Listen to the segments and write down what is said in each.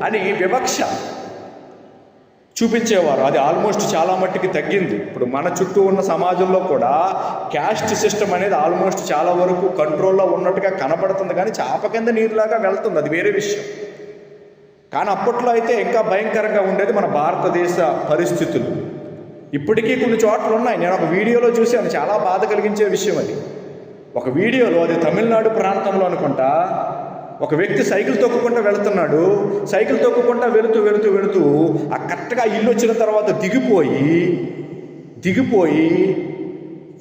అని వివక్ష చూపించేవారు. అది ఆల్మోస్ట్ చాలా మట్టుకి తగ్గింది. ఇప్పుడు మన చుట్టూ ఉన్న సమాజంలో కూడా క్యాస్ట్ సిస్టమ్ అనేది ఆల్మోస్ట్ చాలా వరకు కంట్రోల్లో ఉన్నట్టుగా కనపడుతుంది, కానీ చాప కింద నీరులాగా వెళ్తుంది, అది వేరే విషయం. కానీ అప్పట్లో అయితే ఇంకా భయంకరంగా ఉండేది మన భారతదేశ పరిస్థితులు. ఇప్పటికీ కొన్ని చోట్ల ఉన్నాయి. నేను ఒక వీడియోలో చూశాను, చాలా బాధ కలిగించే విషయం అది. ఒక వీడియోలో, అది తమిళనాడు ప్రాంతంలో అనుకుంటా, ఒక వ్యక్తి సైకిల్ తొక్కుకుంటూ వెళుతున్నాడు. సైకిల్ తొక్కుకుంటూ వెళుతూ ఆ కరెక్ట్గా ఇల్లు వచ్చిన తర్వాత దిగిపోయి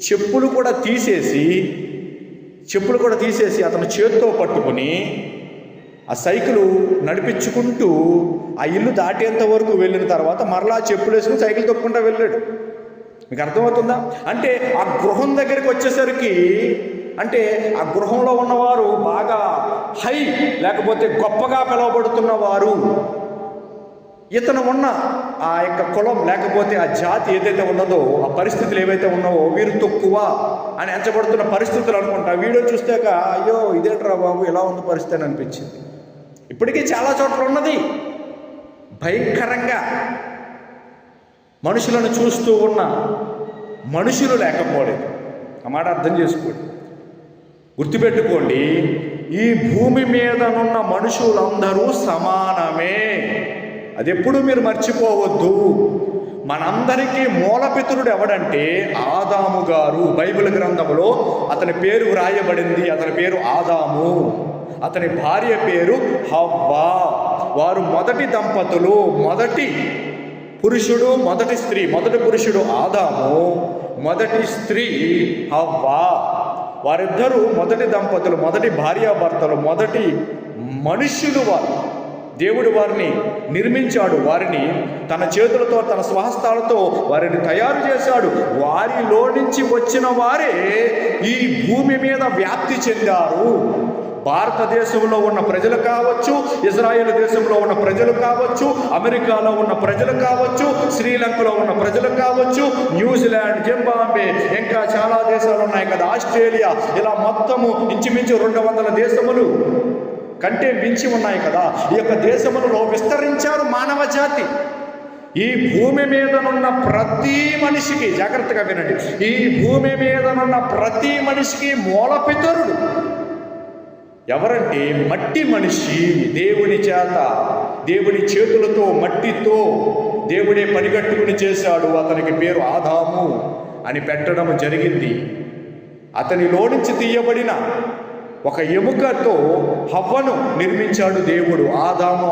చెప్పులు కూడా తీసేసి అతను చేత్తో పట్టుకుని ఆ సైకిల్ నడిపించుకుంటూ ఆ ఇల్లు దాటేంత వరకు వెళ్ళిన తర్వాత మరలా చెప్పులు వేసుకుని సైకిల్ తొక్కుంటూ వెళ్ళాడు. మీకు అర్థమవుతుందా? అంటే ఆ గృహం దగ్గరికి వచ్చేసరికి, అంటే ఆ గృహంలో ఉన్నవారు బాగా హై లేకపోతే గొప్పగా పిలువబడుతున్నవారు, ఇతను ఉన్న ఆ యొక్క కులం లేకపోతే ఆ జాతి ఏదైతే ఉన్నదో, ఆ పరిస్థితులు ఏవైతే ఉన్నావో, వీరు తక్కువ అని ఎంచబడుతున్న పరిస్థితులు అనుకుంటా. వీడియో చూస్తాక అయ్యో ఇదేంట్రా బాబు ఇలా ఉంది పరిస్థితి అని అనిపించింది. ఇప్పటికీ చాలా చోట్ల ఉన్నది. భయంకరంగా మనుషులను చూస్తూ ఉన్న మనుషులు లేకపోలేదు. ఆ మాట అర్థం చేసుకోండి, గుర్తుపెట్టుకోండి. ఈ భూమి మీదనున్న మనుషులందరూ సమానమే. అది ఎప్పుడు మీరు మర్చిపోవద్దు. మనందరికీ మూలపితరుడు ఎవడంటే ఆదాము గారు. బైబిల్ గ్రంథంలో అతని పేరు వ్రాయబడింది. అతని పేరు ఆదాము, అతని భార్య పేరు హవ్వా. వారు మొదటి దంపతులు, మొదటి పురుషుడు, మొదటి స్త్రీ. మొదటి పురుషుడు ఆదాము, మొదటి స్త్రీ హవ్వా. వారిద్దరూ మొదటి దంపతులు, మొదటి భార్యాభర్తలు, మొదటి మనుష్యులు. వారు దేవుడు వారిని నిర్మించాడు, వారిని తన చేతులతో తన స్వహస్తాలతో వారిని తయారు చేశాడు. వారిలో నుంచి వచ్చిన వారే ఈ భూమి మీద వ్యాప్తి చెందారు. భారతదేశంలో ఉన్న ప్రజలు కావచ్చు, ఇజ్రాయెల్ దేశంలో ఉన్న ప్రజలు కావచ్చు, అమెరికాలో ఉన్న ప్రజలు కావచ్చు, శ్రీలంకలో ఉన్న ప్రజలు కావచ్చు, న్యూజిలాండ్, జింబాబ్వే, ఇంకా చాలా దేశాలు ఉన్నాయి కదా, ఆస్ట్రేలియా, ఇలా మొత్తము ఇంచుమించు 200 దేశములు కంటే మించి ఉన్నాయి కదా. ఈ యొక్క దేశములలో విస్తరించారు మానవ జాతి. ఈ భూమి మీదనున్న ప్రతి మనిషికి, జాగ్రత్తగా వినండి, ఈ భూమి మీదనున్న ప్రతి మనిషికి మూలపితరుడు ఎవరంటే మట్టి మనిషి. దేవుని చేత, దేవుని చేతులతో, మట్టితో దేవుడే పనిగట్టుకుని చేశాడు. అతనికి పేరు ఆదాము అని పెట్టడం జరిగింది. అతనిలో నుంచి తీయబడిన ఒక ఎముకతో హవ్వను నిర్మించాడు దేవుడు. ఆదాము